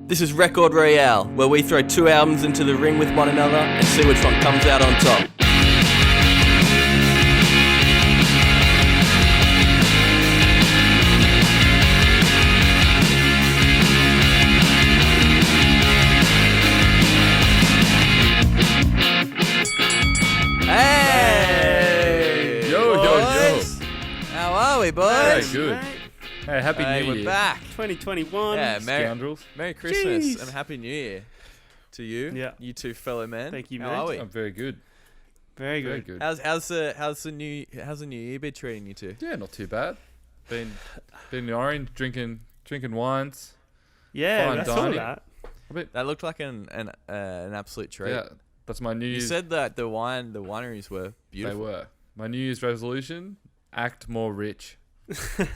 This is Record Royale, where we throw two albums into the ring with one another and see which one comes out on top. Hey! Yo, boys. How are we, boys? Hey, good. Hey, happy New We're Year. back. 2021. Yeah, Scoundrels. Merry Christmas Jeez. and Happy New Year to you. Yeah. You two fellow men. Thank you, How mate. are we? I'm very good. Very Very good. good. How's the new year been treating you two? Yeah, not too bad. Been in the orange, drinking wines. Yeah, Fine that's all dining. that. That looked like an absolute treat. Yeah, that's my New You Year's. said that the wineries were They beautiful. were. My New Year's resolution: act more rich. What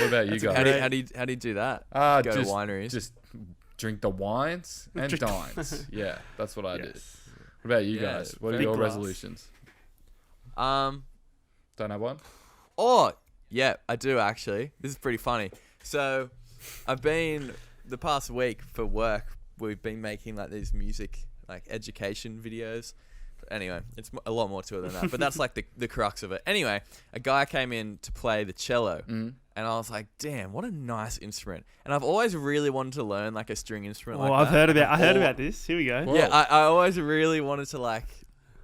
about you How guys? do you do that? Ah, Go just to wineries. just drink the wines and Drink- dines. Yeah, that's what I did. Yes. What about you Yeah, guys? What are big your glass. resolutions? Um. Don't have one. Oh, yeah, I do actually. This is pretty funny. So, I've been the past week for work. We've been making like these music like education videos. Anyway, it's a lot more to it than that, but that's like the crux of it. Anyway, a guy came in to play the cello, and I was like, "Damn, what a nice instrument!" And I've always really wanted to learn like a string instrument. Oh, like I've that. heard about. I heard Or- about this. Here we go. Whoa. Yeah, I always really wanted to like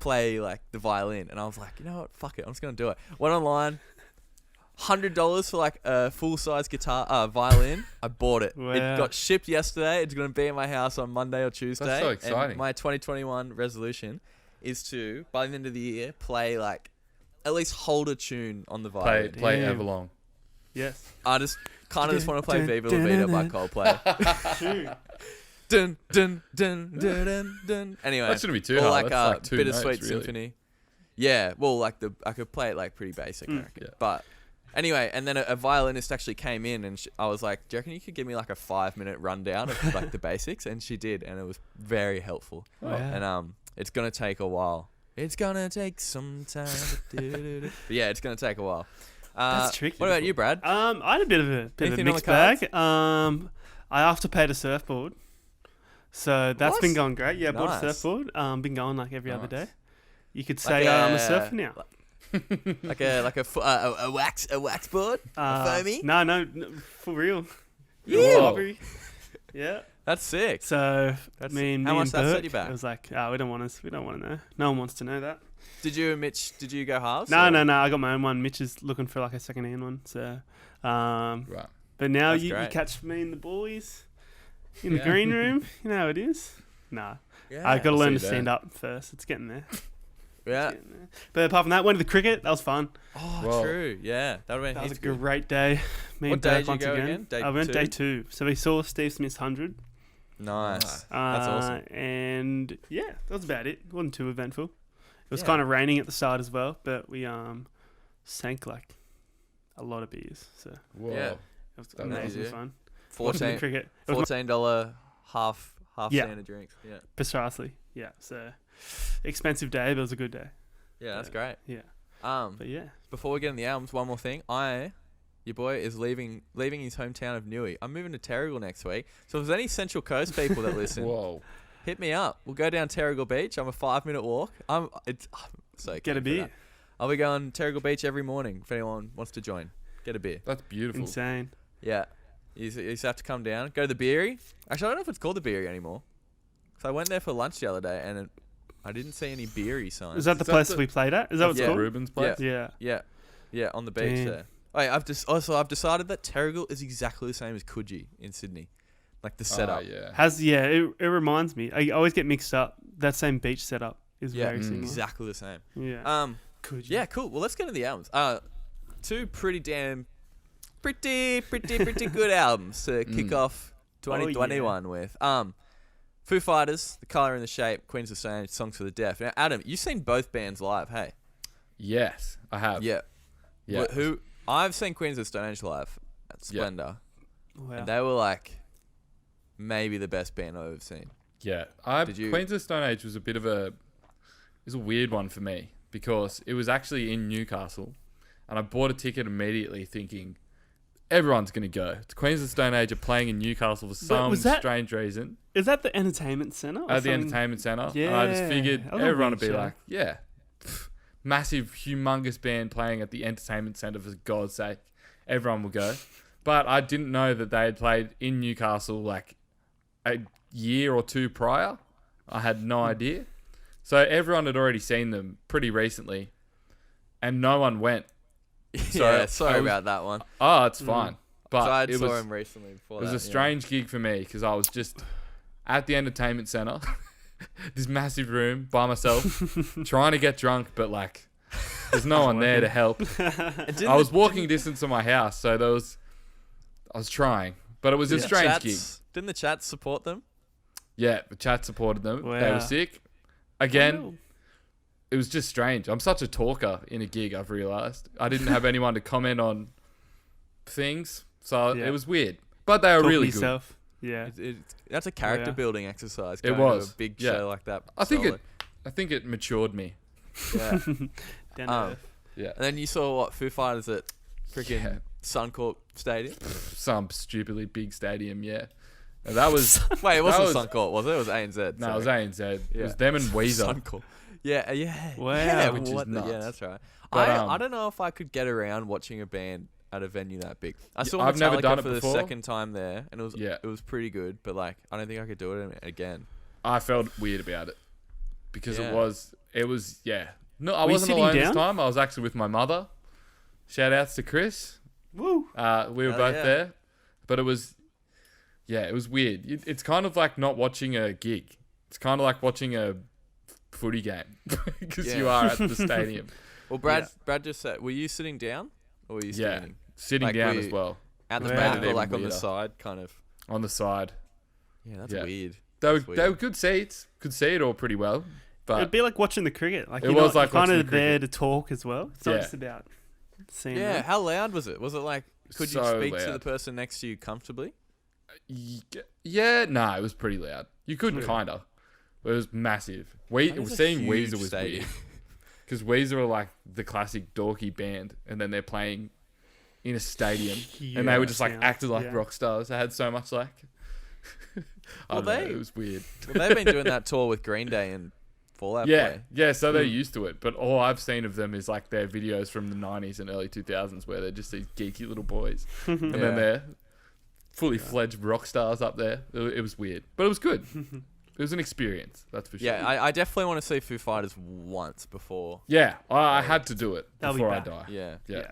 play like the violin, and I was like, you know what, fuck it, I'm just gonna do it. Went online, $100 for like a full size guitar, violin. I bought it. Wow. It got shipped yesterday. It's gonna be in my house on Monday or Tuesday. so And exciting. my 2021 resolution is to, by the end of the year, play like at least hold a tune on the Play violin. Damn. Everlong. Yes. I just kind of just want to play Viva La Vida by Coldplay. True. Dun dun dun dun dun dun. Anyway, That shouldn't be too or hard. like That's a like two Bittersweet notes, really. Symphony. Yeah, well, like I could play it like pretty basic, I reckon. Yeah. But anyway, and then a violinist actually came in, and I was like, "Do you reckon you could give me like a 5-minute rundown of like the basics?" And she did, and it was very helpful. Wow. And it's gonna take a while. It's gonna take some time. But yeah, it's gonna take a while. That's tricky. What about you, Brad? I had a bit of a Anything on the mixed bag. I afterpaid a surfboard, so that's What? been going great. Yeah, I bought a Nice. surfboard. Been going like every other Nice. day. You could say I'm a surfer now. Like a wax board, foamy. No, for real. Yeah. Library. Yeah. That's sick. So That's me and how much and that set Burke, you back? it was like, we don't want to know. No one wants to know that. Did you, Mitch? Did you go halves? No. or- I got my own one. Mitch is looking for like a second-hand one. So, Right. but now That's you great. catch me and the boys in the Yeah. green room. You know how it is. Nah, Yeah. I got to I'll learn see to you stand there. up first. It's getting there. Yeah. Getting there. But apart from that, went to the cricket. That was fun. Oh, Whoa. true. Yeah, that would have That been was a heaps good. great day. Me What and day Burke did you once go again. again? Day I went two? day 2. So we saw Steve Smith's 100. Nice. That's awesome. And yeah, that was about it. It wasn't too eventful. It was Yeah. kind of raining at the start as well, but we sank like a lot of beers. So it Whoa. Yeah. was That was amazing easy. fun. Watching the $14 cricket. It was $14 half Yeah. standard drinks. Yeah. precisely. Yeah. So expensive day, but it was a good day. Yeah, that's great. Yeah. Um, But yeah. before we get in the albums, one more thing. Your boy is leaving his hometown of Newey. I'm moving to Terrigal next week. So if there's any Central Coast people that listen, Whoa. hit me up. We'll go down Terrigal Beach. I'm a 5-minute walk. I'm so Get keen a for beer. that. I'll be going Terrigal Beach every morning if anyone wants to join. Get a beer. That's beautiful. Insane. Yeah. You just have to come down. Go to the beery. Actually, I don't know if it's called the beery anymore. So I went there for lunch the other day and I didn't see any beery signs. Is that the Is that place the- we played at? Is that what it's Yeah. called? Ruben's place? Yeah. Yeah, on the beach Damn. there. Wait, I've decided that Terrigal is exactly the same as Coogee in Sydney. Like the setup. Yeah. It reminds me. I always get mixed up. That same beach setup is Yeah, very similar. exactly the same. Yeah. Could you? Yeah, cool. Well, let's get into the albums. Two pretty good albums to kick off 2021 with. Foo Fighters, The Colour and the Shape, Queens of Stone Age, Songs for the Deaf. Now, Adam, you've seen both bands live, hey? Yes, I have. Yeah. Yeah. I've seen Queens of Stone Age live at Splendor, Wow. and they were like maybe the best band I've ever seen. Yeah. Did you- Queens of Stone Age was a weird one for me because it was actually in Newcastle and I bought a ticket immediately thinking everyone's going to go. It's Queens of the Stone Age are playing in Newcastle for some was that- strange reason. Is that the entertainment centre? At the entertainment centre. And I just figured Yeah, I love everyone would be Winch, like, yeah. Massive, humongous band playing at the entertainment centre for God's sake. Everyone will go. But I didn't know that they had played in Newcastle like a year or two prior. I had no idea. So everyone had already seen them pretty recently. And no one went. So yeah, sorry about that one. Oh, it's fine. But So I it saw was, him recently before it was that, a strange gig for me because I was just at the entertainment centre, this massive room by myself, trying to get drunk, but like there's no one there to help. I was walking distance to my house, so I was trying, but it was a strange gig. Didn't the chat support them? Yeah, the chat supported them. Wow. They were sick. Again, it was just strange. I'm such a talker in a gig, I've realised. I didn't have anyone to comment on things, so Yeah. it was weird. But they were really good. Yourself. Yeah. That's a character building exercise. It going to was. a big Yeah. show like that. I think it matured me. Yeah. Down to earth. Yeah. And then you saw what Foo Fighters at freaking Yeah. Suncorp Stadium. Some stupidly big stadium, yeah. And that was Wait, it wasn't was- Suncorp, was it? It was ANZ. no, it was ANZ. It Yeah. was them and Weezer. Suncorp. Yeah, yeah. Wow. Yeah, Which is what the- nuts. Yeah, that's right. But, I don't know if I could get around watching a band at a venue that big. I saw I've Metallica never done it for before. the second time there, and Yeah. it was pretty good. But like, I don't think I could do it again. I felt weird about it because Yeah. it was yeah. No, I Were you wasn't sitting alone this down? time. I was actually with my mother. Shout outs to Chris. Woo. We were Hell both yeah. there, but it was weird. It's kind of like not watching a gig. It's kind of like watching a footy game because you Yeah. are at the stadium. Well, Brad just said, were you sitting down or were you Yeah. standing? Sitting Like, down we- as well At the Wow. back Made it or even like on the weirder. side, kind of. on the side. Yeah, that's Yeah. weird. They That's were weird. good seats. Could see it all pretty well, but It'd be like watching the cricket. Like It you're was not, like you're kind watching of the there cricket. to talk as well. It's not Yeah. just about seeing. Yeah, them. how loud was it? Was it like, could you So speak to the loud. person next to you comfortably? Yeah, no, it was pretty loud. You could Really? kinda. It was massive. That is a Seeing huge Weezer was stadium. weird because Weezer are like the classic dorky band, and then they're playing in a stadium, and they were just like Yeah, acted like yeah. rock stars. They had so much like. I Well, don't know, they- it was weird. Well, they've been doing that tour with Green Day and Fallout Yeah, Boy. yeah. So they're Mm. used to it, but all I've seen of them is like their videos from the '90s and early 2000s, where they're just these geeky little boys, and Yeah. then they're fully fledged rock stars up there. It was weird, but it was good. It was an experience, that's for sure. Yeah, I definitely want to see Foo Fighters once before. Yeah, I had to do it They'll be before I back. die. Yeah, Yeah.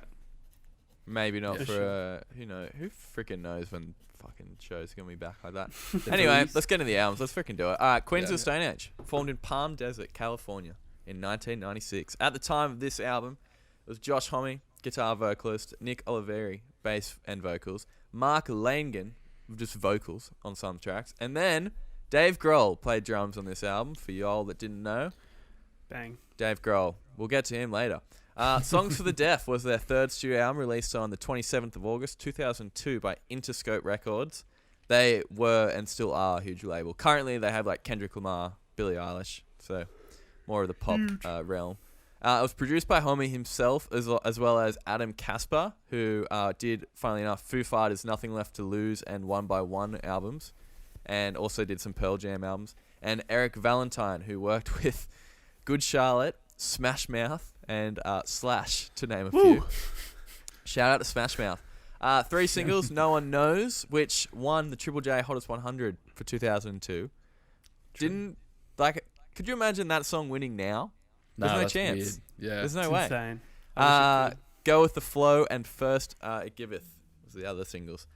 maybe not Yeah. for who freaking knows when fucking shows are gonna be back like that. Anyway, let's get into the albums. Let's freaking do it. All right, Queens of the Stone Age formed in Palm Desert, California, in 1996. At the time of this album, it was Josh Homme, guitar vocalist, Nick Oliveri, bass and vocals, Mark Langan, just vocals on some tracks, and then Dave Grohl played drums on this album. For y'all that didn't know, Bang. Dave Grohl. We'll get to him later. Songs for the Deaf was their third studio album, released on the 27th of August 2002 by Interscope Records. They were and still are a huge label. Currently, they have like Kendrick Lamar, Billie Eilish, so more of the pop realm. It was produced by Homme himself as well as Adam Casper, who did, funnily enough, Foo Fighters' Nothing Left to Lose and One by One albums, and also did some Pearl Jam albums. And Eric Valentine, who worked with Good Charlotte, Smash Mouth, and Slash, to name a few. Shout out to Smash Mouth. 3 singles, No One Knows, which won the Triple J Hottest 100 for 2002. Could you imagine that song winning now? There's no that's chance. weird. Yeah. It's There's no way. insane. I wish it Go With the Flow and First It Giveth was the other singles.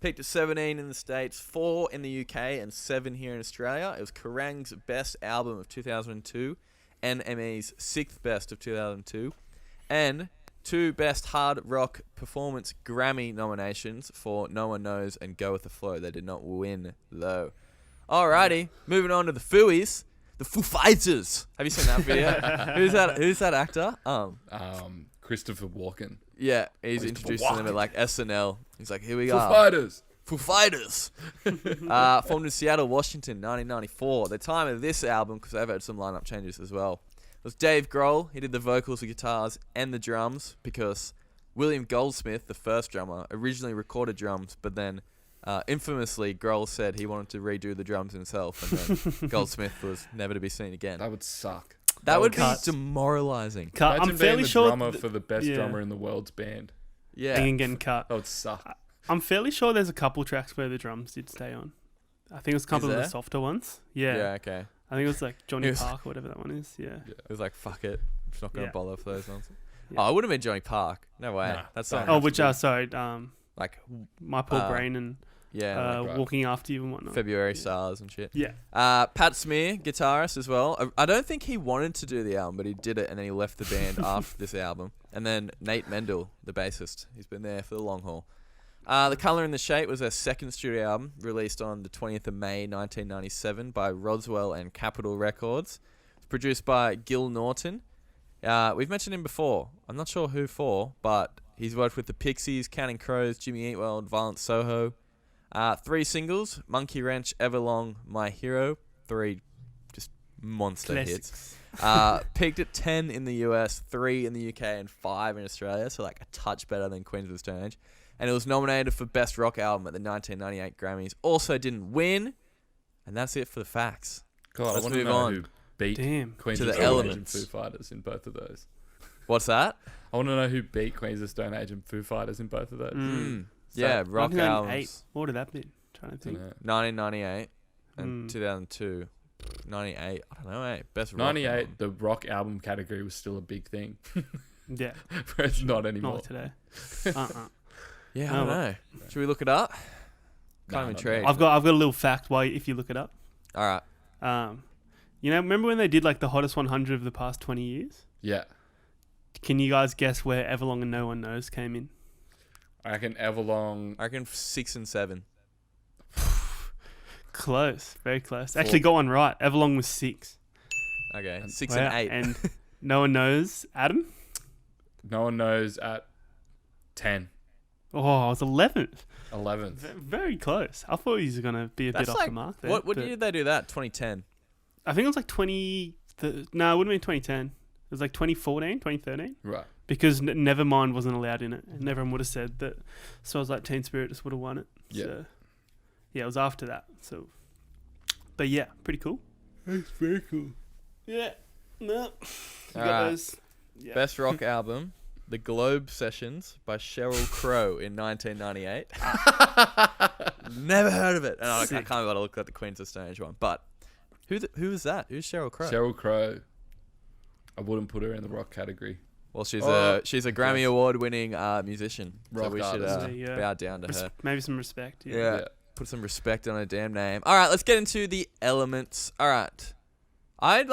Peaked at 17 in the States, 4 in the UK, and 7 here in Australia. It was Kerrang's best album of 2002, NME's 6th best of 2002, and 2 Best Hard Rock Performance Grammy nominations for No One Knows and Go With the Flow. They did not win, though. Alrighty, moving on to the Fooies. The Foo Fighters. Have you seen that video? Who's that actor? Christopher Walken. Yeah, he's Christopher introducing them at like SNL. He's like, here we Foo are. Fighters. Foo Fighters. Formed in Seattle, Washington, 1994. The time of this album, because they've had some lineup changes as well, was Dave Grohl. He did the vocals, the guitars, and the drums because William Goldsmith, the first drummer, originally recorded drums, but then infamously Grohl said he wanted to redo the drums himself, and then Goldsmith was never to be seen again. That would suck. That would be cut. demoralizing. Cut. Imagine I'm fairly being the sure drummer for the best yeah. drummer in the world's band. Yeah. and getting cut. That would suck. I'm fairly sure there's a couple tracks where the drums did stay on. I think it was a couple of the there? softer ones. Yeah. Yeah, okay. I think it was like Johnny It was- Park or whatever that one is. Yeah. It was like, fuck it. I'm just not going to Yeah. bother for those ones. Yeah. Oh, it would have been Johnny Park. No way. Nah, That's don't not. Oh, have which to be. sorry, Like, My Poor uh, Brain and yeah, like right. Walking After You and whatnot. February yeah. SARS and shit. Yeah. Pat Smear, guitarist as well. I don't think he wanted to do the album, but he did it, and then he left the band after this album. And then Nate Mendel, the bassist, he's been there for the long haul. The Colour and the Shape was their second studio album, released on the 20th of May 1997 by Roswell and Capitol Records. It's produced by Gil Norton. We've mentioned him before. I'm not sure who for, but he's worked with the Pixies, Counting Crows, Jimmy Eat World, Violent Soho. 3 singles: Monkey Wrench, Everlong, My Hero. 3 just monster Classics. hits. Peaked at 10 in the US, 3 in the UK, and 5 in Australia, so like a touch better than Queens of the Stone Age. And it was nominated for Best Rock Album at the 1998 Grammys. Also didn't win. And that's it for the facts. God, I Let's want to move know on. who beat Damn. Queens To of the Stone Age and elements. Foo Fighters in both of those. What's that? I want to know who beat Queens of Stone Age and Foo Fighters in both of those. Yeah, rock 1998. albums. What would have been? Trying to think. Dunno. 1998 and Mm. 2002. 98. I don't know, eh? Best rock 98, album. the rock album category was still a big thing. Yeah. Whereas not anymore. Not today. Yeah, I Oh, don't well. know. Should we look it up? Nah, Kind of not intrigued. I've got a little fact why if you look it up. All right. Remember when they did like the hottest 100 of the past 20 years? Yeah. Can you guys guess where Everlong and No One Knows came in? I reckon Everlong. I reckon 6 and 7. Close, very close. 4. Actually, got one right. Everlong was 6. Okay. And- 6 Wow. and 8. And No One Knows, Adam? No One Knows at 10. Oh, it was 11th. 11th. Very close. I thought he was going to be a That's bit off like- the mark there. What but year did they do that? 2010. I think it was like 20... No, it wouldn't have been 2010. It was like 2014, 2013. Right. Because Nevermind wasn't allowed in it. And everyone would have said that. So I was like, Teen Spirit just would have won it. Yeah. So, yeah, it was after that. So, but yeah, pretty cool. That's very cool. Yeah. No. You got Alright. those. Yeah. Best rock album, The Globe Sessions by Sheryl Crow in 1998. Never heard of it. And I Sick. can't got to look at the Queens of Stone Age one. But who is that? Who's Sheryl Crow? Sheryl Crow. I wouldn't put her in the rock category. Well, she's Oh, a Grammy yes. Award winning musician. So Rock we should artist. There you go. bow down to her. Maybe some respect. Yeah. Yeah. Put some respect on her damn name. All right, let's get into the elements. All right. I'd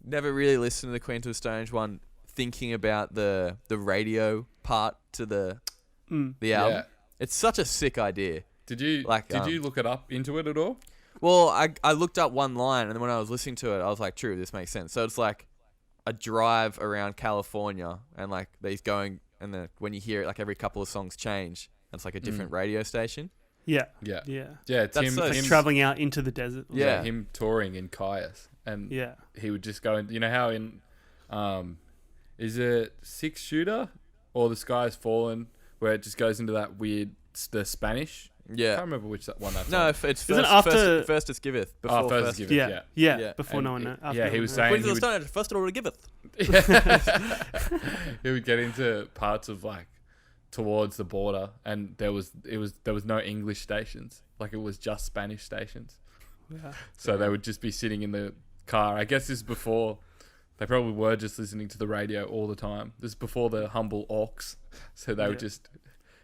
never really listened to the Queens of Stone Age one thinking about the radio part to the album. Yeah. It's such a sick idea. Did you you look it up into it at all? Well, I looked up one line, and then when I was listening to it, I was like, true, this makes sense. So it's like a drive around California, and like he's going, and then when you hear it, like every couple of songs change, and it's like a different radio station. Yeah. Yeah. Yeah. Yeah, it's That's him, so him Traveling out into the desert. Yeah. him touring in Caius. And Yeah. he would just go, you know how in, is it 6-Shooter or The Sky's Fallen, where it just goes into that weird, the Spanish? I Yeah. can't remember which one that's No, on. it's first. Isn't it after- First is giveth. Before Oh, first is giveth. Yeah. Yeah. Yeah. Before And No One it- Knows. After yeah, No he One was Knows. saying- Queens of he the would- Stone Age, first order giveth. He would get into parts of like towards the border, and there was no English stations. Like it was just Spanish stations. Yeah. So they would just be sitting in the car. I guess this is before they probably were just listening to the radio all the time. This is before the humble aux. So they would just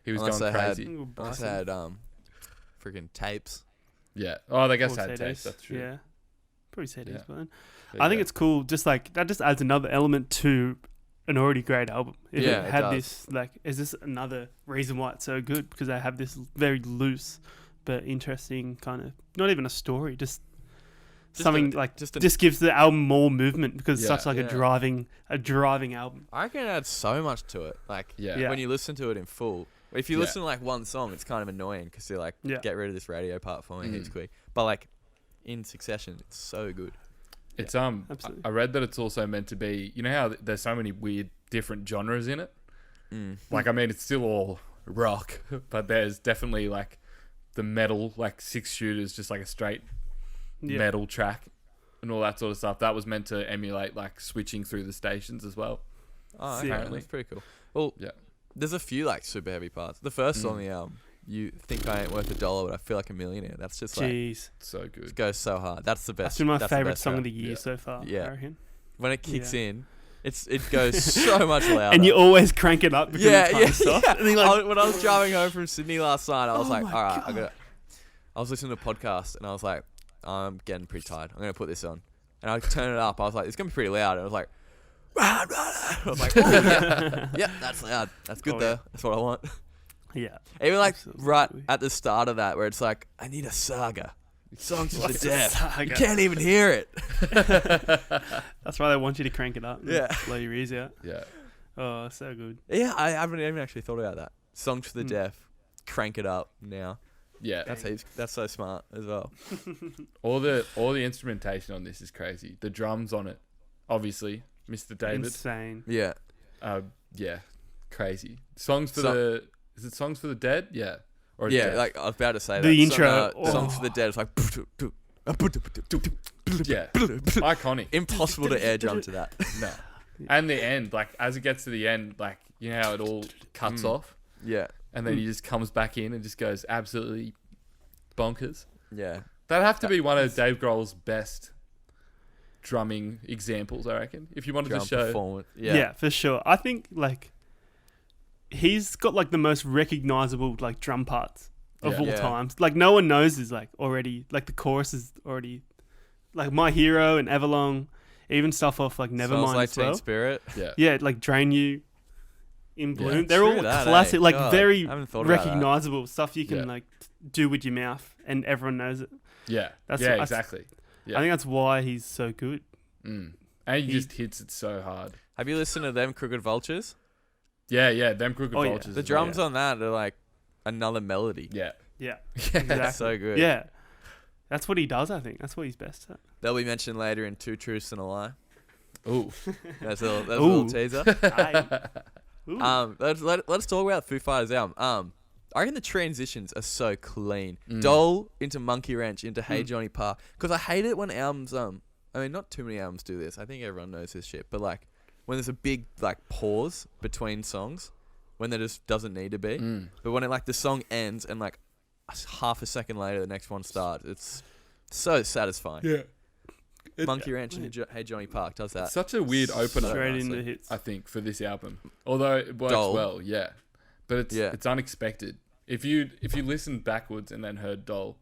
he was Unless going they had- crazy. Ooh, Unless bison. they had freaking tapes. Yeah. Oh, they guess Or had CDs. taste. That's true. Yeah. Probably CDs, Yeah. but But I think yeah. it's cool. Just like that, just adds another element to an already great album. If Yeah, it it had does. this, like, is this another reason why it's so good? Because they have this very loose but interesting kind of, not even a story, just something like just just gives the album more movement because it's Yeah. such like Yeah. a driving album. I reckon it adds so much to it. Like Yeah. Yeah. when you listen to it in full. If you Yeah. listen to like one song, it's kind of annoying because you're like, Yeah. get rid of this radio part for me. Mm. It's quick. But like in succession, it's so good. It's Absolutely. I read that it's also meant to be. You know how there's so many weird different genres in it. Like, I mean, it's still all rock, but there's definitely like the metal, like 6 Shooters, just like a straight metal track and all that sort of stuff. That was meant to emulate like switching through the stations as well. Oh, Sick. okay. That's pretty cool. Well, there's a few like super heavy parts. The first on the album, You Think I Ain't Worth $1, but I Feel Like a Millionaire. That's just like, Jeez. So good. it goes so hard. That's the best. That's been my that's the favorite best song track. of the year so far. Yeah. I reckon. When it kicks in, it goes so much louder. And you always crank it up because it's kind of soft. And then you're like, When I was driving home from Sydney last night, I was Oh like, my all right, God. I was listening to a podcast and I was like, I'm getting pretty tired. I'm going to put this on. And I turned it up. I was like, it's going to be pretty loud. And I was like, I was like, oh, yeah, that's loud. That's good Oh, though. yeah. That's what I want. yeah. Even like Absolutely. right at the start of that where it's like, I need a saga. Songs to the What's a death. saga? You can't even hear it. That's why they want you to crank it up. And Yeah. blow your ears out. Yeah. Oh, so good. Yeah, I haven't even actually thought about that. Songs for the deaf. Crank it up now. Yeah. That's so smart as well. All the instrumentation on this is crazy. The drums on it, obviously, Mr. David. Insane. Yeah. Yeah, crazy. Songs for is it Songs for the Dead? Yeah. Or Yeah, Dead? like I was about to say The that. intro. Songs for the Dead. It's like yeah, iconic. impossible to air drum to that. No, and the end, like as it gets to the end, like you know how it all cuts off, Yeah, and then he just comes back in and just goes absolutely bonkers. yeah. That'd have to be one of Dave Grohl's best drumming examples, I reckon. If you wanted Drum to show, performance. Yeah. Yeah, for sure. I think like he's got like the most recognizable like drum parts of all Yeah. times. Like no one knows is like already like the chorus is already like My Hero and Everlong, even stuff off like Smells Nevermind like as well. Teen Spirit. yeah, Yeah, like Drain You, In Bloom. Yeah. They're all True that, classic, eh? like God, very I haven't thought about that. recognizable stuff you can Yeah. like do with your mouth, and everyone knows it. yeah, That's yeah, what I- exactly. Yeah. I think that's why he's so good. And he just hits it so hard. Have you listened to them Crooked Vultures? Yeah, them Crooked Oh, yeah. Vultures. The as well. drums on that are like another melody. Yeah, Yeah, That's exactly. so good. Yeah, that's what he does. I think that's what he's best at. They'll be mentioned later in Two Truths and a Lie. Ooh, That's a little Ooh. teaser. Aye. Ooh. Let's talk about Foo Fighters album. I reckon the transitions are so clean. Mm. Dole into Monkey Wrench into Hey Johnny Park. Because I hate it when albums I mean, not too many albums do this. I think everyone knows this shit. But like when there's a big like pause between songs, when there just doesn't need to be. But when it like the song ends and like half a second later the next one starts, it's so satisfying. yeah. Monkey Wrench into Hey Johnny Park does that. Such a weird opener, Straight nicely. into hits. I think, for this album. Although it works Dole. well, yeah. But Yeah. it's unexpected. If you listened backwards and then heard Dole,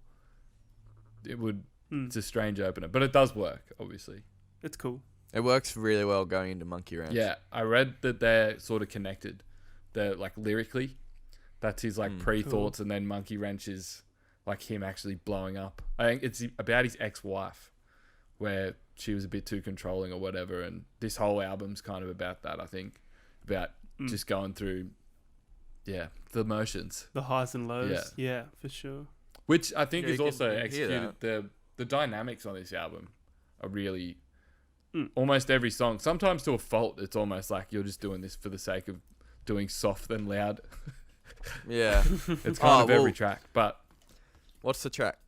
it would. It's a strange opener, but it does work, obviously. It's cool. It works really well going into Monkey Wrench. Yeah, I read that they're sort of connected. They're like lyrically, that's his like pre-thoughts, and then Monkey Wrench is like him actually blowing up. I think it's about his ex-wife, where she was a bit too controlling or whatever, and this whole album's kind of about that. I think about just going through, the motions, The highs and lows. Yeah. Yeah, for sure. which I think Yeah, is you also can hear executed. The dynamics on this album are really almost every song. Sometimes to a fault, it's almost like you're just doing this for the sake of doing soft and loud. Yeah. It's kind of every well, track, but What's the track?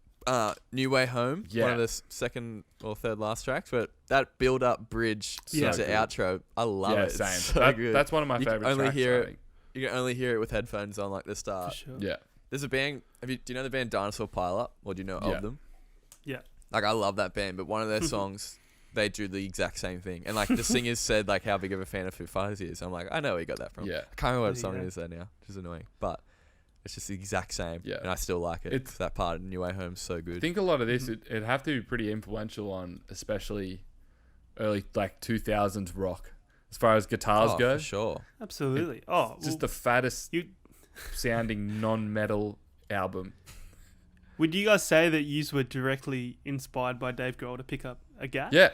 New Way Home. Yeah. One of the second or third last tracks, but that build up bridge Yeah. to So good. outro, I love yeah, it. same. It's so That- good. That's one of my You can favorite only tracks. hear I it- think. You can only hear it with headphones on, like the For start. sure. Yeah, There's a band. Do you know the band Dinosaur Pileup? Or do you know Yeah. of them? Yeah. Like I love that band, but one of their songs, they do the exact same thing. And like the singers said, like how big of a fan of Foo Fighters he is. I'm like, I know where you got that from. yeah. I can't remember what There song you it go. is there now, which is annoying. But it's just the exact same. Yeah. And I still like it. It's- That part of New Way Home's so good. I think a lot of this it'd have to be pretty influential on, especially early like 2000s rock, as far as guitars Oh, go. for sure. Absolutely. Just the fattest you- sounding non-metal album. would you guys say that you were directly inspired by Dave Grohl to pick up a Gap? Yeah,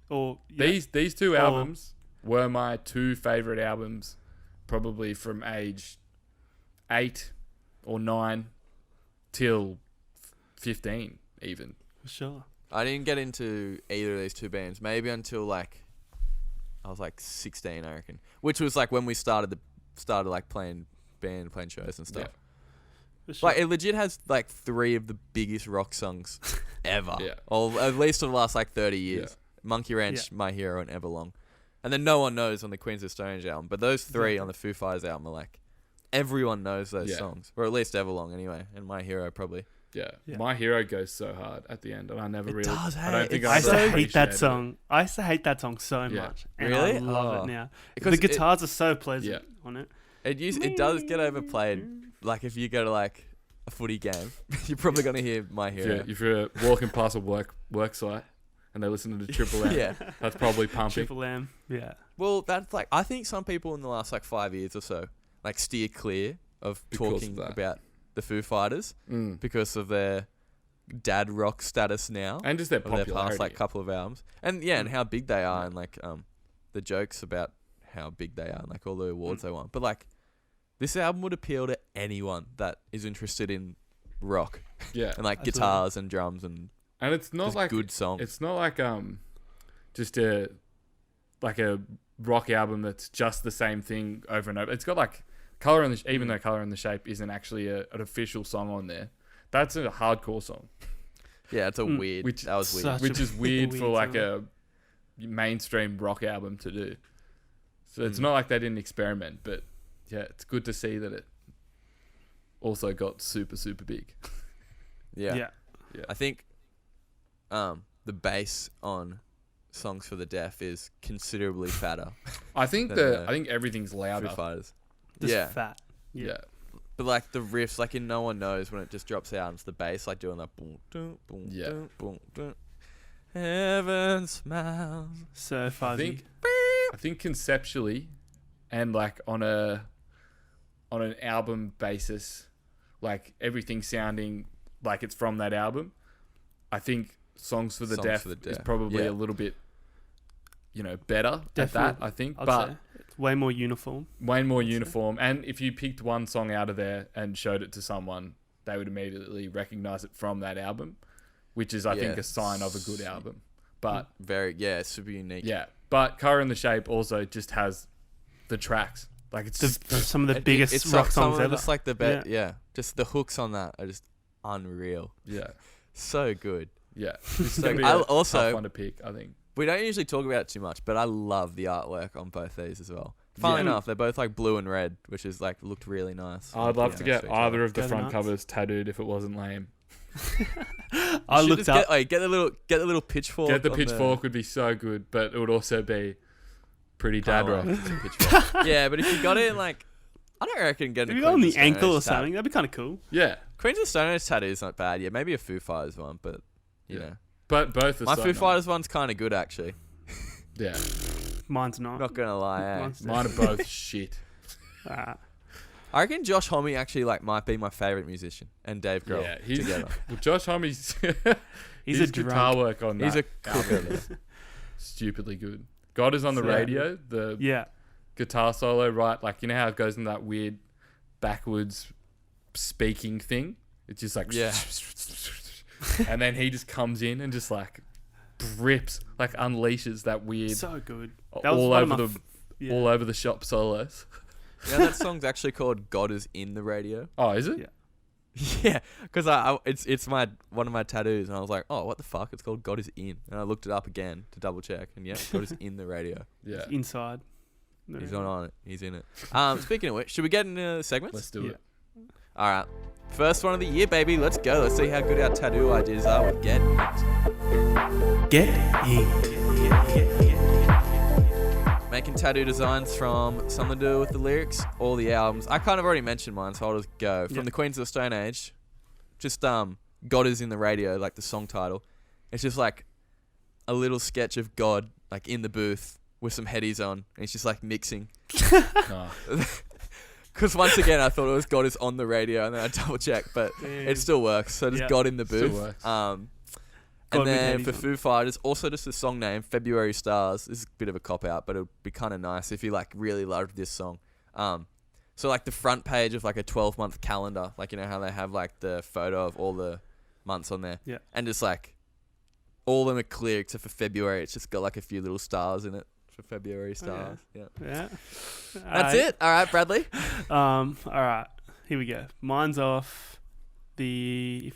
Or these two Or- albums were my two favorite albums, probably from age 8 or 9 till 15 even. for sure. I didn't get into either of these two bands maybe until like I was like 16, I reckon, which was like when we started started like playing shows and stuff. For sure. Like it legit has like 3 of the biggest rock songs ever. Yeah. Or at least for the last like 30 years. Yeah. Monkey Wrench, My Hero, and Everlong. And then No One Knows on the Queens of Stone Age album. But those 3 on the Foo Fighters album are like, everyone knows those songs. Or at least Everlong anyway. And My Hero probably. Yeah. Yeah. My Hero goes so hard at the end, and I never It really. does, I don't hey? think It's I used to ever hate that appreciated song. I used to hate that song so Yeah. much. And Really? I love Oh. it now. Because The guitars are so pleasant on it. It does get overplayed. Like if you go to like a footy game, you're probably going to hear My Hero. If you're walking past a work site and they're listening to Triple M, Yeah. that's probably pumping. Triple M. Yeah. Well, that's like, I think some people in the last like 5 years or so, like steer clear of Because of talking that. about the Foo Fighters because of their dad rock status now. And just their of their popularity. past like couple of albums. And and how big they are and like the jokes about how big they are and like all the awards they won. But like this album would appeal to anyone that is interested in rock Yeah. and like Absolutely. guitars and drums and And it's not just like good songs. it's not like just a rock album that's just the same thing over and over. It's got like Color in the even though Color in the Shape isn't actually an official song on there. That's a hardcore song, Yeah, it's a weird. which- that was weird. Such which a is weird for weird like song. a mainstream rock album to do. So it's not like they didn't experiment, but yeah, it's good to see that it also got super, super big. Yeah. Yeah. I think the bass on Songs for the Deaf is considerably fatter I think Than, I think everything's Foo louder. Fighters. Just Yeah. fat. Yeah. But like the riffs, like in No One Knows when it just drops out and it's the bass like doing that boom, boom, boom, Yeah. boom, boom, boom. Heaven smiles. So fuzzy. I think conceptually and like on an album basis, like everything sounding like it's from that album, I think Songs for the Songs Deaf for the is Deaf. probably Yeah. a little bit, better at that, Definitely, I think. I'd But say. It's way more uniform. way more uniform. And if you picked one song out of there and showed it to someone, they would immediately recognize it from that album, which is, I think, Yeah. a sign of a good album. But Super unique. yeah, but Color in the Shape also just has the tracks. Like it's Some of the biggest it's rock like some songs of them ever. just like the best. Yeah. Just the hooks on that are just unreal. yeah, So good. yeah. It's So gonna be I a also- tough one to pick, I think. We don't usually talk about it too much, but I love the artwork on both these as well. Funnily Yeah. enough, they're both like blue and red, which is like looked really nice. I'd love to get each either of the Go front nuts. covers tattooed if it wasn't lame. I You should looked just up. get the little pitchfork. Get the on pitchfork would be so good, but it would also be pretty dad rock. Pitchfork. Yeah, but if you got it in like, I don't reckon getting If a you go on Queens the of Stone ankle Age or something, that'd be kind of cool. Yeah, Queens of Stone Age tattoo is not bad. Yeah, maybe a Foo Fighters one, but you Yeah. know, but both are my so Foo nice. Fighters one's kind of good actually. Yeah, Mine's not. Not gonna lie. Eh? Mine's mine are both shit. Ah. I reckon Josh Homme actually like might be my favorite musician, and Dave Grohl Yeah, he's together. well, Josh Homme's He's his a guitar drunk. work on He's a that cooker. album is stupidly good. God is on the So- radio. The Yeah. guitar solo, right? Like you know how it goes in that weird backwards speaking thing. It's just like Yeah. and then he just comes in and just like rips, like unleashes that weird So good. That was all one of over my the Yeah. all over the shop solos. You know that song's actually called "God Is in the Radio." Oh, is it? Yeah. Yeah, because it's one of my tattoos, and I was like, oh, what the fuck? It's called "God Is In," and I looked it up again to double check, and yeah, God is in the radio. Yeah. It's inside. He's not on it. He's in it. Speaking of which, should we get into the segments? Let's do Yeah. it. All right, first one of the year, baby. Let's go. Let's see how good our tattoo ideas are with Get Inked. Get inked. Making tattoo designs from something to do with the lyrics, all the albums. I kind of already mentioned mine, so I'll just go. From Yep. the Queens of the Stone Age, just God Is in the Radio, like the song title. It's just like a little sketch of God, like in the booth with some headies on, and he's just like mixing. No. Because once again, I thought it was God Is on the radio, and then I double checked, but it still works. So just Yeah. God in the Still booth. works. And God with then headies for on. Foo Fighters, also just the song name, February Stars. This is a bit of a cop out, but it would be kind of nice if you like really loved this song. So like the front page of like a 12-month calendar, like you know how they have like the photo of all the months on there, Yeah. and just like all of them are clear except for February. It's just got like a few little stars in it for February stars. Yeah. Yeah. That's it. All right, Bradley. All right. Here we go. Mine's off the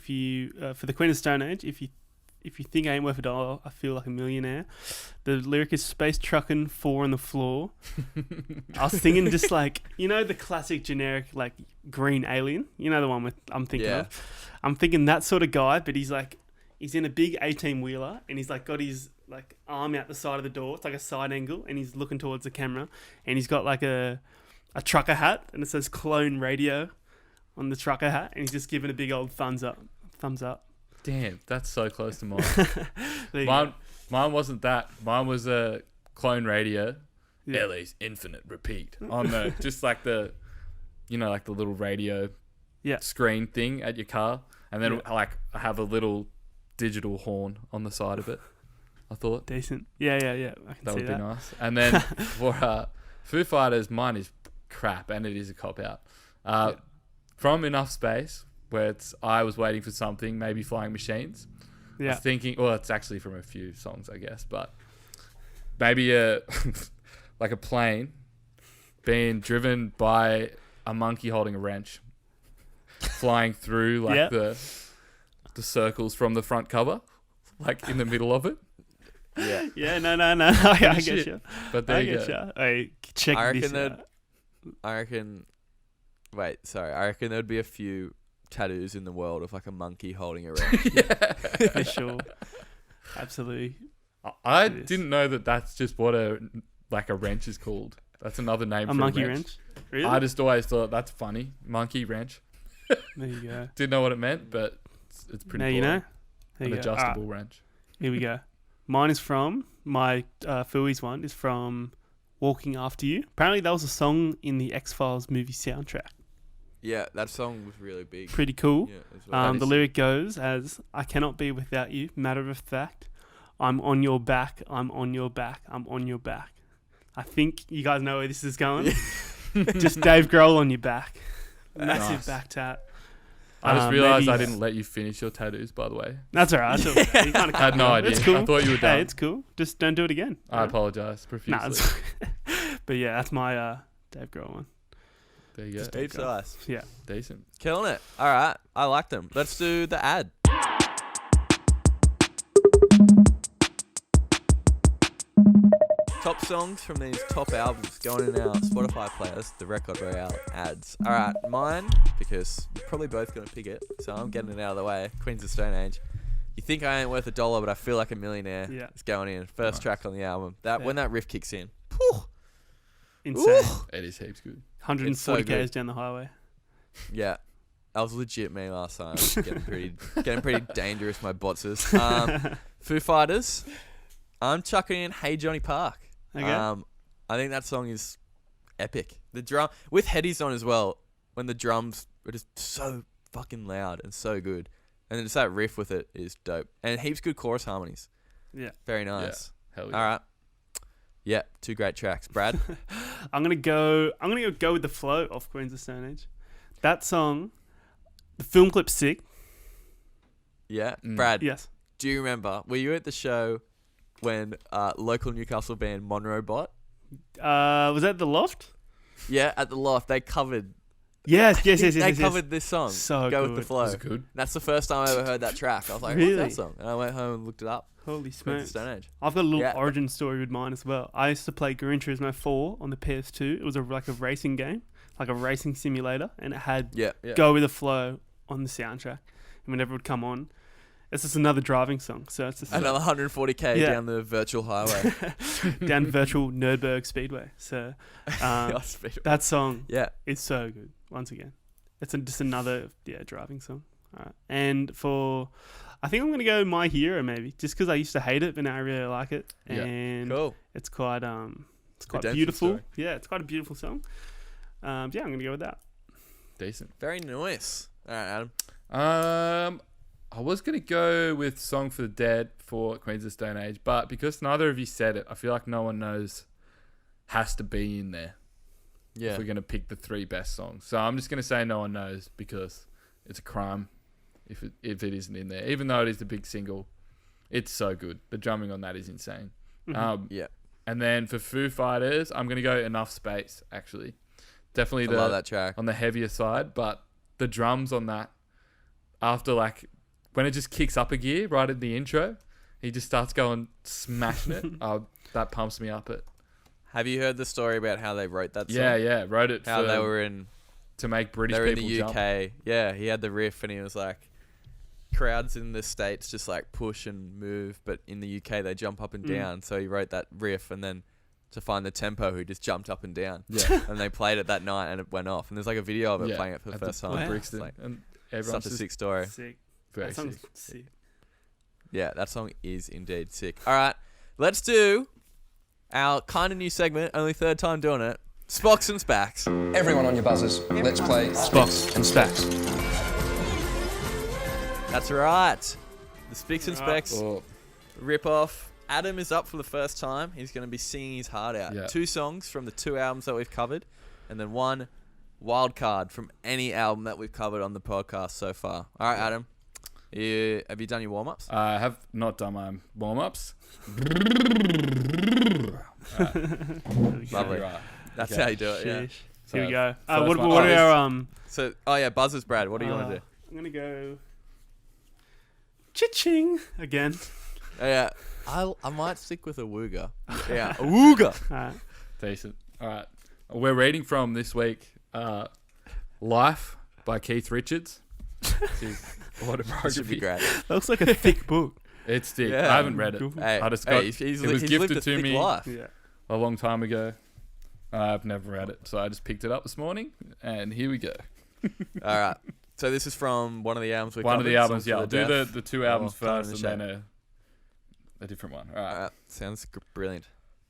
for the Queen of Stone Age. If you think I ain't worth a dollar, I feel like a millionaire. The lyric is space trucking 4 on the floor. I was thinking just like, the classic generic like green alien. You know the one I'm thinking of. I'm thinking that sort of guy, but he's in a big 18-wheeler and he's like got his like arm out the side of the door. It's like a side angle and he's looking towards the camera and he's got like a trucker hat and it says Clone Radio on the trucker hat and he's just giving a big old thumbs up. Damn, that's so close to mine. There you go. Mine wasn't that. Mine was a Clone Radio. Yeah. Ellie's Infinite Repeat on the just like the, like the little radio screen thing at your car, and then like have a little digital horn on the side of it. I thought decent. Yeah. I can that see would be that. nice. And then for Foo Fighters, mine is crap, and it is a cop out. From Enough Space, where I was waiting for something, maybe Flying Machines. Yeah. I was thinking, well, it's actually from a few songs, I guess, but maybe like a plane being driven by a monkey holding a wrench, flying through like the circles from the front cover, like in the middle of it. Yeah. Yeah. No. I get Shit. you. But there you go. Hey, check this out. I reckon there'd be a few tattoos in the world of like a monkey holding a wrench. For sure. Absolutely. I didn't know that that's just what a wrench is called. That's another name for a monkey wrench. Really? I just always thought that's funny. Monkey wrench. There you go. Didn't know what it meant, but it's pretty cool. Now you know. An adjustable wrench. Here we go. Mine is from my Fooey's one is from Walking After You. Apparently that was a song in the X-Files movie soundtrack. Yeah, that song was really big. Pretty cool. Yeah, as well. The lyric goes as, I cannot be without you, matter of fact. I'm on your back, I'm on your back, I'm on your back. I think you guys know where this is going. Just Dave Grohl on your back. Massive back tat. I just realised I didn't let you finish your tattoos, by the way. That's all right. I had no idea. It's cool. I thought you were done. Hey, it's cool. Just don't do it again. I apologise profusely. But yeah, that's my Dave Grohl one. There you go. Heaps nice. Yeah. Decent. Killing it. All right. I like them. Let's do the ad. Top songs from these top albums going in our Spotify players, the Record Royale ads. All right, mine, because you're probably both going to pick it, so I'm getting it out of the way. Queens of Stone Age. You think I ain't worth a dollar, but I feel like a millionaire. Yeah. It's going in. First track on the album. When that riff kicks in. Whew, Insane. It is heaps good. 140 k's down the highway. yeah. I was legit me last time. Getting pretty dangerous, my botses. Foo Fighters. I'm chucking in Hey Johnny Park. Okay. I think that song is epic. The drum with headies on as well. When the drums are just so fucking loud and so good, and then just that riff with it is dope. And heaps good chorus harmonies. Yeah. Very nice. Yeah. Hell yeah. All right. Yeah, 2 great tracks. Brad. I'm gonna go with the flow of Queens of Stone Age. That song, the film clip's sick. Yeah, Brad. Yes. Do you remember? Were you at the show when local Newcastle band Monroe Bot? Was that the Loft? Yeah, at the Loft they covered. Yes. They covered this song. So Go good. with the flow. Was it good? That's the first time I ever heard that track. I was like, Really? what's that song? And I went home and looked it up. Holy Queens of smokes. Stone Age. I've got a little origin story with mine as well. I used to play Gran Turismo 4 on the PS2. It was like a racing game, like a racing simulator, and it had Go With The Flow on the soundtrack. And whenever it would come on, it's just another driving song. So it's just Another 140k down the virtual highway. down virtual Nürburgring Speedway. So that song is so good. Once again, it's just another driving song. All right. And I think I'm gonna go My Hero maybe, just because I used to hate it, but now I really like it. Yeah. And Cool. it's quite Redemption beautiful. story. Yeah, it's quite a beautiful song. I'm gonna go with that. Decent. Very nice. All right, Adam. I was going to go with Song for the Dead for Queens of Stone Age, but because neither of you said it, I feel like no one knows has to be in there. Yeah. If we're going to pick the 3 best songs. So I'm just going to say no one knows because it's a crime if it isn't in there. Even though it is the big single, it's so good. The drumming on that is insane. Mm-hmm. Yeah. And then for Foo Fighters, I'm going to go Enough Space, actually. Definitely I love that track. on the heavier side, but the drums on that, after like, when it just kicks up a gear right in the intro, he just starts going, smashing it. That pumps me up. Have you heard the story about how they wrote that song? Yeah, wrote it How they were to make British they were people in the jump. UK. Yeah, he had the riff and he was like, crowds in the States just like push and move, but in the UK they jump up and down. So he wrote that riff, and then to find the tempo, he just jumped up and down. Yeah. And they played it that night and it went off. And there's like a video of it playing it for the at first the time. Brixton. It's like And everyone's such a just sick story. Sick. very That song's sick. sick. Yeah, that song is indeed sick. All right, let's do our kind of new segment, only third time doing it. Spocks and Spacks. Everyone on your buzzers. Let's play Spocks and Spacks. That's right. The Spicks and Specs Oh, rip off. Adam is up for the first time. He's going to be singing his heart out. Yeah. 2 songs from the 2 albums that we've covered, and then 1 wild card from any album that we've covered on the podcast so far. All right, Adam. Have you done your warm-ups? I have not done my warm-ups. Lovely. Right. That's Okay. how you do it, yeah. Sheesh. So, Here we go. first What one. are Oh, our So, buzzers, Brad. What do you want to do? I'm gonna go. Cha-ching again. Yeah, I might stick with a wooga. Yeah, a wooga. Alright. Decent. All right. We're reading from this week Life by Keith Richards. It's his That should be autobiography. great. That looks like a thick book. It's thick. Yeah. I haven't read it. Hey, I just got he's it was lived gifted a to thick me life. Yeah. a long time ago. I've never read it, so I just picked it up this morning, and here we go. All right. So this is from one of the albums we One of covered, the albums, Songs yeah. for I'll do Deaf. the 2 albums Time in first, the and then a different one. All right. All right. Sounds brilliant.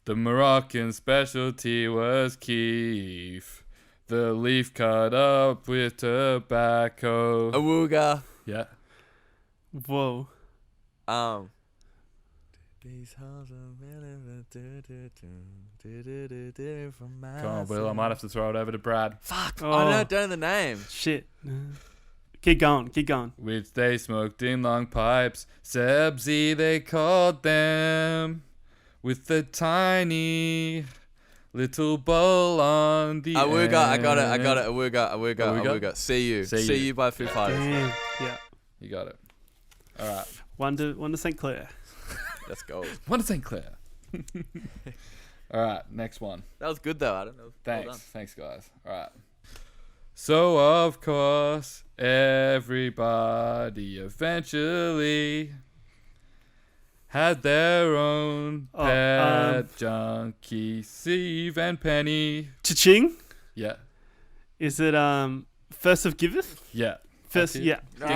The Moroccan specialty was keef. The leaf cut up with tobacco. A wooga. Yeah. Whoa. These halls are from my Come on, Will. I might have to throw it over to Brad. Fuck. Oh. I don't know the name. Shit. Keep going. Keep going. Which they smoked in long pipes. Sebzi they called them. With the tiny little bowl on the A wooga. I got it. end. A wooga. A Wooga? wooga. See you. See See You. you by Foo Fighters. Damn. Yeah. You got it. All right. One to St. Clair. Let's go. One to St. Clair. All right. Next one. That was good though, Adam. That was well Thanks. done. Thanks, guys. All right. So, of course, everybody eventually had their own Oh, pet junkie, Steve and Penny. Cha-ching. Yeah. Is it First of Giveth? Yeah. First, it. yeah. Ding, ding, ding.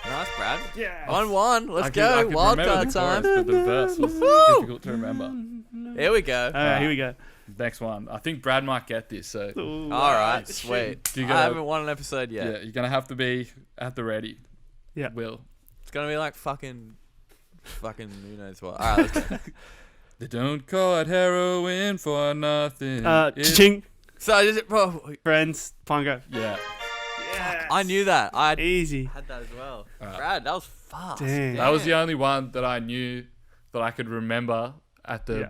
Nice, Brad. Yeah. 1-1. Let's I go. could Wild remember card the time. chorus, but the verse was Woo! difficult to remember. Here we go. All right, here we go. Next one. I think Brad might get this. So, Ooh, All right, shit. sweet. Do you I gotta- haven't won an episode yet. yeah, you're going to have to be at the ready. Yeah. Will. It's gonna be like fucking who knows what. All right, let's go. They don't call it heroin for nothing. It's- Cha-ching. So is it? Oh, Friends. Pongo. Yeah. Yes. I knew that. I Easy. had that as well. Alright. Brad, that was fast. Damn. That was the only one that I knew that I could remember at the Yeah.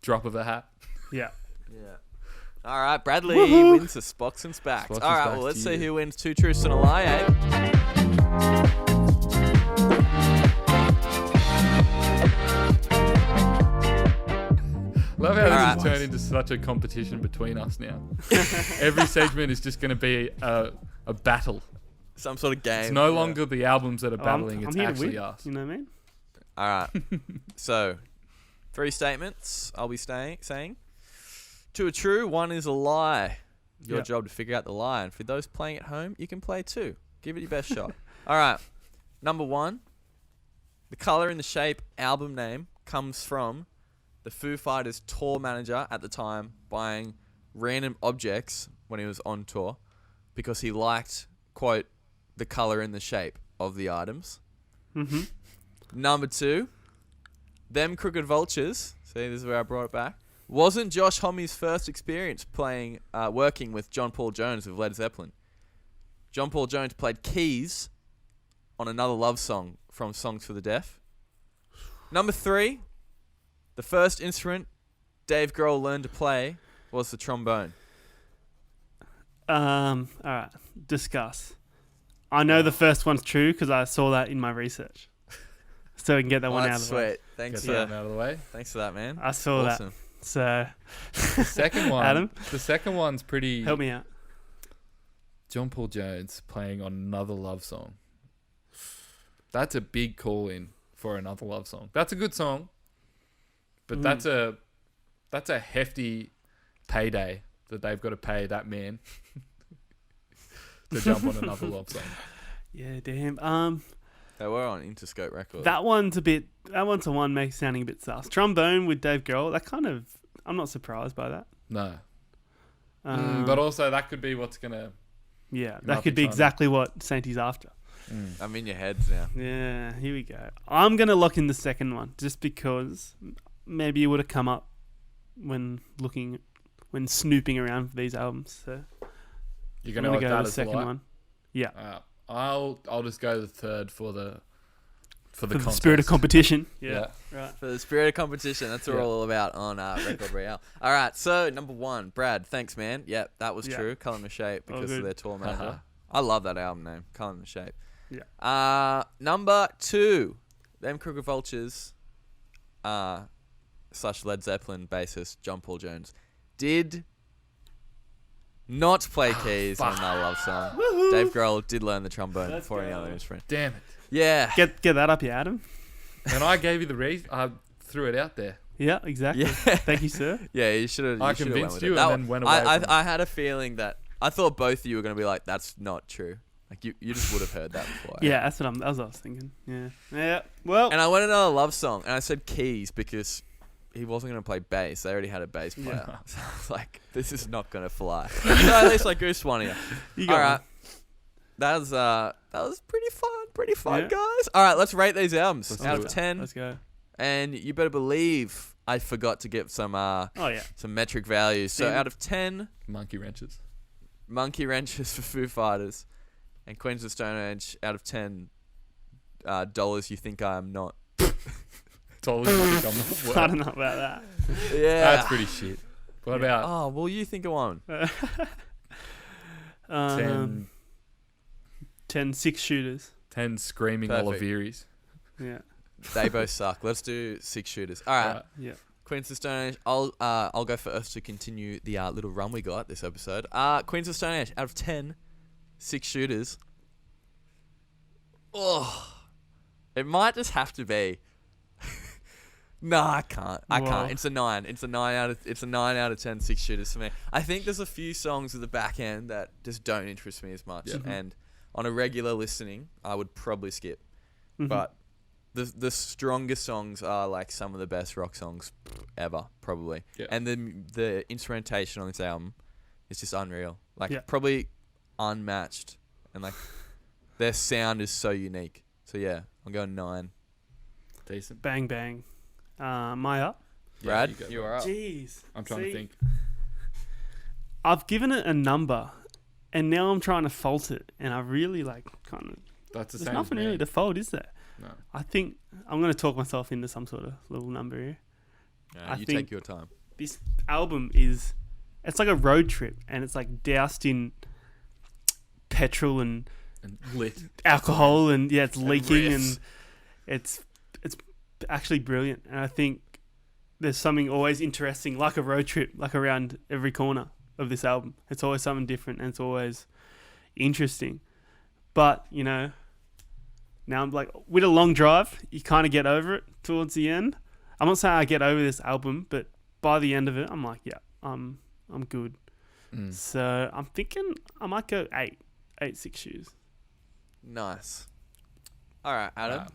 drop of a hat. Yeah. Yeah. All right, Bradley Woohoo. wins the Spocks and Spacks. Spocks and All right, Spacks well, let's to see you. who wins 2 truths and a lie, eh? Love how Alright. this has turned into such a competition between us now. Every segment is just going to be a battle. Some sort of game. It's no yeah. longer the albums that are I'm battling, it's here to actually win. us. You know what I mean? All right. So, 3 statements I'll be saying. 2 are true, 1 is a lie. Your Yeah. job to figure out the lie. And for those playing at home, you can play too. Give it your best shot. All right. Number 1. The Color and the Shape album name comes from the Foo Fighters tour manager at the time buying random objects when he was on tour because he liked, quote, the color and the shape of the items. Mm-hmm. Number 2, Them Crooked Vultures, see, this is where I brought it back, wasn't Josh Homme's first experience working with John Paul Jones of Led Zeppelin. John Paul Jones played keys on another love song from Songs for the Deaf. Number 3, the first instrument Dave Grohl learned to play was the trombone. All right. Discuss. I know the first one's true because I saw that in my research. So we can get that one out That's of the way. sweet. Thanks Get for that out of the way. Thanks for that, man. I saw that. Awesome. So The second one, Adam? The second one's pretty. help me out. John Paul Jones playing on another love song. That's a big call in for another love song. That's a good song, but that's a hefty payday that they've got to pay that man to jump on another love song. Yeah, damn. They were on Interscope Records. That one's a one makes sounding a bit sus. Trombone with Dave Grohl. That kind of. I'm not surprised by that. No. But also that could be what's gonna. Yeah, might that could be be fun. exactly what Santi's after. I'm in your heads now. Yeah, here we go. I'm gonna lock in the second one just because maybe it would have come up when snooping around for these albums. So You're I'm gonna gonna go go that the as second light? one. Yeah, I'll just go the third for the for the spirit of competition. Yeah. Right. For the spirit of competition, that's what we're all about on Record Royale. All right, so number 1, Brad. Thanks, man. Yep, that was true. Colour and Shape because of good. their tour manager. I love that album name, Colour and Shape. Yeah. Number 2, them Crooked Vultures / Led Zeppelin bassist John Paul Jones did not play keys on that love song. Woohoo. Dave Grohl did learn the trombone Let's before any go. other instrument. Damn it! Yeah. Get that up, yeah, Adam. And I gave you the reason. I threw it out there. Yeah, exactly. Yeah. Thank you, sir. Yeah, you should have. I convinced you and then went away I, from it. I had a feeling that I thought both of you were going to be like, "That's not true." Like you just would have heard that before. Yeah, that's what I was thinking. Yeah. Yeah. Well. And I went another love song, and I said keys because he wasn't going to play bass. They already had a bass player. Yeah. So I was like, "This is not going to fly." So at least I goosed one here. You All got right. That was pretty fun, Yeah. guys. All right, let's rate these albums Let's out do of it. 10. Let's go. And you better believe I forgot to get some Oh yeah. some metric values. So Damn. out of 10, Monkey wrenches. Monkey Wrenches for Foo Fighters, and Queens of Stone Age out of 10 dollars you think I am not. Totally think I'm not worth. I don't know about that. Yeah. That's pretty shit. What about Oh, well, you think of one. 10, 10 6-shooters. 10 screaming Perfect. Oliveris? Yeah. They both suck. Let's do 6 shooters. All right. Right. Yeah. Queens of Stone Age. I'll go first to continue the little run we got this episode. Queens of Stone Age out of 10, 6 shooters. Oh, it might just have to be. No, I can't. I Whoa. can't. It's a 9. It's a 9 out of 10 6 shooters for me. I think there's a few songs at the back end that just don't interest me as much, Yeah. and on a regular listening, I would probably skip. Mhm. But the strongest songs are like some of the best rock songs ever, probably. Yeah. And the instrumentation on this album is just unreal. Like Yeah. probably unmatched, and like their sound is so unique. So yeah, I'm going 9. Decent. Bang bang. My up. Brad, you go. you are up. Jeez. I'm trying to think. I've given it a number, and now I'm trying to fault it, and I really kind of. That's the There's same. nothing as me. really to fault, is there? No. I think I'm going to talk myself into some sort of little number here. I You think- take your time. This album it's like a road trip, and it's like doused in petrol and And lit. alcohol, and yeah, it's leaking, riffs. and it's actually brilliant. And I think there's something always interesting, like a road trip, like around every corner of this album. It's always something different, and it's always interesting. But now I'm like, with a long drive, you kind of get over it towards the end. I'm not saying I get over this album, but by the end of it, I'm like, yeah, I'm good. Mm. So I'm thinking I might go 8 6 shoes. Nice. All right, Adam.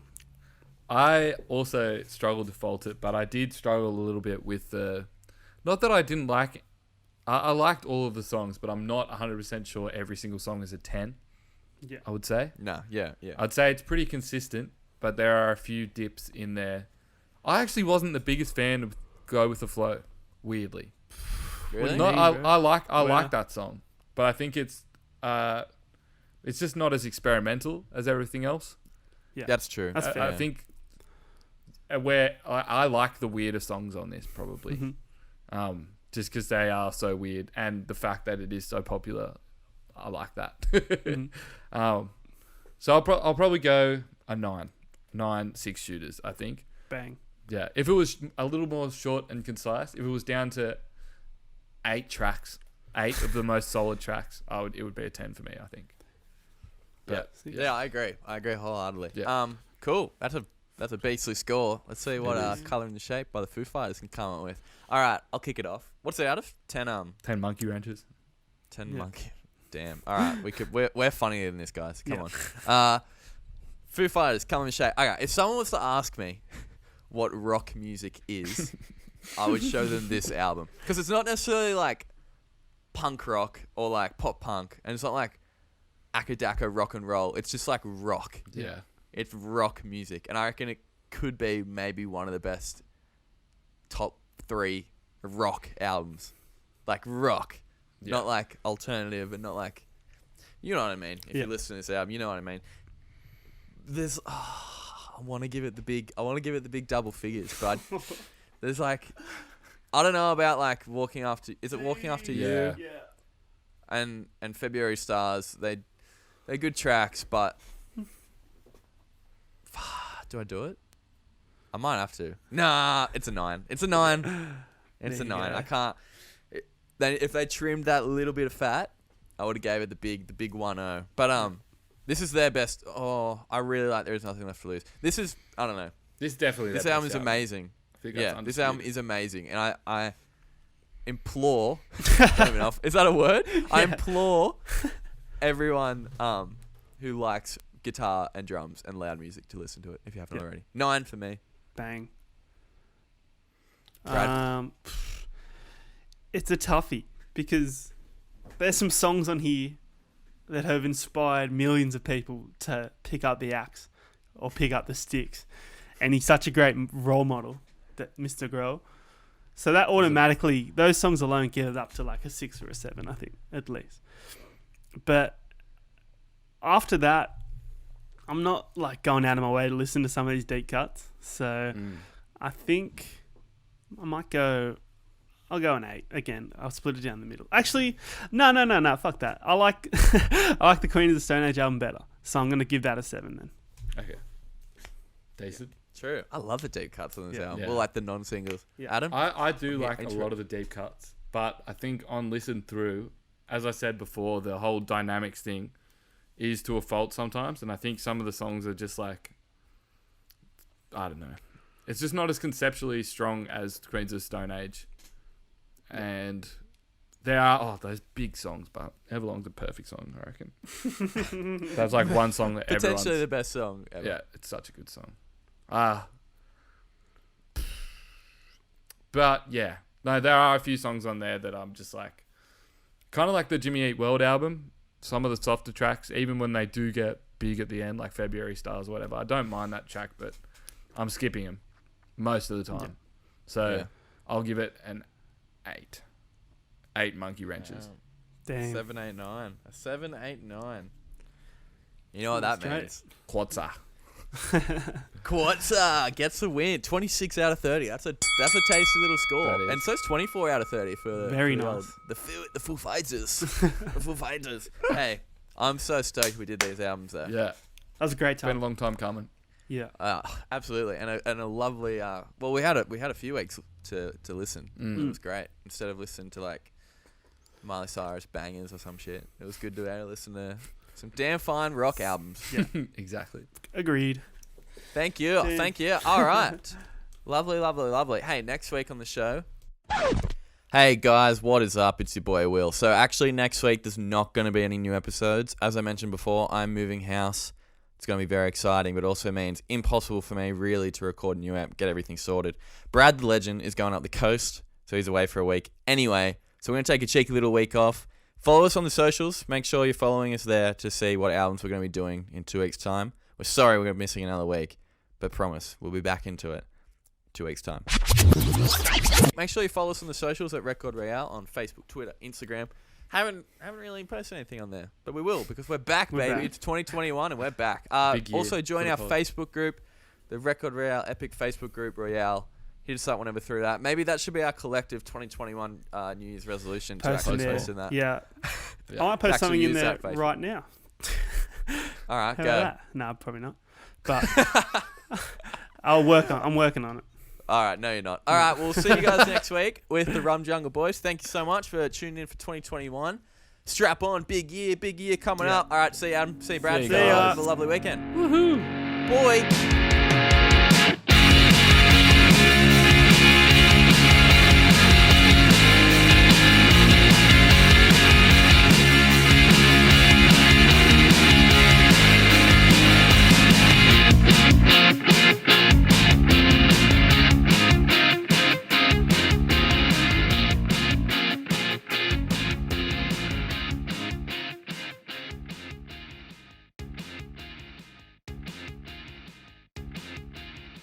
I also struggled to fault it, but I did struggle a little bit with the. Not that I didn't like it. I liked all of the songs, but I'm not 100% sure every single song is a 10. Yeah. I would say. No, yeah. I'd say it's pretty consistent, but there are a few dips in there. I actually wasn't the biggest fan of Go With The Flow, weirdly. Really? Not- No, mean, bro? I like Wow. that song, but I think it's just not as experimental as everything else. Yeah. That's true. That's fair. I think where I like the weirder songs on this probably. Mhm. just because they are so weird, and the fact that it is so popular, I like that. So I'll probably go a 9, 6-shooters. I think. Bang. Yeah, if it was a little more short and concise, if it was down to 8 tracks, 8 of the most solid tracks, it would be a 10 for me, I think. Yeah, I agree. I agree wholeheartedly. Yeah. Cool. That's a beastly score. Let's see what Colour in the Shape by the Foo Fighters can come up with. All right, I'll kick it off. What's it out of? 10 10 monkey wrenches. 10 monkey. Damn. All right, we're funnier than this, guys. Come on. Foo Fighters, Colour in the Shape. Okay, if someone was to ask me what rock music is, I would show them this album, because it's not necessarily like punk rock or like pop punk, and it's not like akadaka rock and roll. It's just like rock. Yeah. It's rock music, and I reckon it could be maybe one of the best top 3 rock albums. Like rock, not like alternative, and not like, you know what I mean. If you listen to this album, you know what I mean. There's, I want to give it the big double figures, but there's like, I don't know about like Walking After. Is it Walking After You? Yeah. And February Stars. They're good tracks, but do I do it? I might have to. Nah, it's a 9. It's a 9. It's a 9. I can't. If they trimmed that little bit of fat, I would have gave it the big 1-0. But this is their best. Oh, I really like There Is Nothing Left to Lose. This is, I don't know. This album is amazing. Yeah, this album is amazing, and I implore. I don't even know is that a word? Yeah. I implore everyone who likes guitar and drums and loud music to listen to it if you haven't already. 9 for me. Bang. Brad? It's a toughie, because there's some songs on here that have inspired millions of people to pick up the axe or pick up the sticks, and he's such a great role model, that Mr. Grohl. So that automatically, those songs alone get it up to like a 6 or a 7, I think, at least. But after that, I'm not like going out of my way to listen to some of these deep cuts. So I think I'll go an 8 again. I'll split it down the middle. Actually, no. Fuck that. I like the Queen of the Stone Age album better. So I'm going to give that a 7 then. Okay. Decent. True. I love the deep cuts on this album. Yeah. Or like the non-singles. Yeah. Adam? I do like a lot of the deep cuts, but I think on listen through, as I said before, the whole dynamics thing is to a fault sometimes, and I think some of the songs are just like, I don't know. It's just not as conceptually strong as Queens of the Stone Age. And there are those big songs, but Everlong's a perfect song, I reckon. That's like one song that Potentially the best song ever. Yeah, it's such a good song. But yeah, no, there are a few songs on there that I'm just like, kind of like the Jimmy Eat World album. Some of the softer tracks, even when they do get big at the end, like February Stars or whatever, I don't mind that track, but I'm skipping them most of the time. Yeah. So I'll give it an 8. 8 monkey wrenches. Damn. 7, 8, 9. A 7, 8, 9. You know what that means? Quatsa. Quatsa gets the win. 26 out of 30. That's a tasty little score. And so it's 24 out of 30 for very for nice. The Foo Fighters. The Foo Fighters. Hey, I'm so stoked we did these albums there. Yeah. That was a great time. Been a long time coming. Yeah. Absolutely. And a lovely well, we had a few weeks to listen. It was great. Instead of listening to like Miley Cyrus bangers or some shit, it was good to be able to listen to some damn fine rock albums. Yeah. Exactly. Agreed. Thank you. Damn. Thank you. All right. Lovely. Hey, next week on the show. Hey guys, what is up? It's your boy Will. So actually next week there's not going to be any new episodes. As I mentioned before, I'm moving house. It's going to be very exciting, but also means impossible for me really to record a new app, get everything sorted. Brad the Legend is going up the coast, so he's away for a week. Anyway, so we're going to take a cheeky little week off. Follow us on the socials. Make sure you're following us there to see what albums we're going to be doing in 2 weeks' time. We're sorry we're missing another week, but promise we'll be back into it 2 weeks' time. Make sure you follow us on the socials at Record Royale on Facebook, Twitter, Instagram. Haven't really posted anything on there, but we will because we're back, baby. Back. It's 2021 and we're back. Big year Also join for our the pod. Facebook group, the Record Royale Epic Facebook group, Royale. hit us up whenever through that. Maybe that should be our collective 2021 New Year's resolution to Post in actually there. post in that. Yeah. Yeah. I might post Actually something in use there that Facebook. right now. All right, How go. about that? No, probably not. But I'm working on it. All right, no, you're not. All right, we'll see you guys next week with the Rum Jungle Boys. Thank you so much for tuning in for 2021. Strap on, big year coming Yeah. up. All right, see you, Adam. See you, Brad. See you Have guys. a lovely weekend. Woohoo! Boy.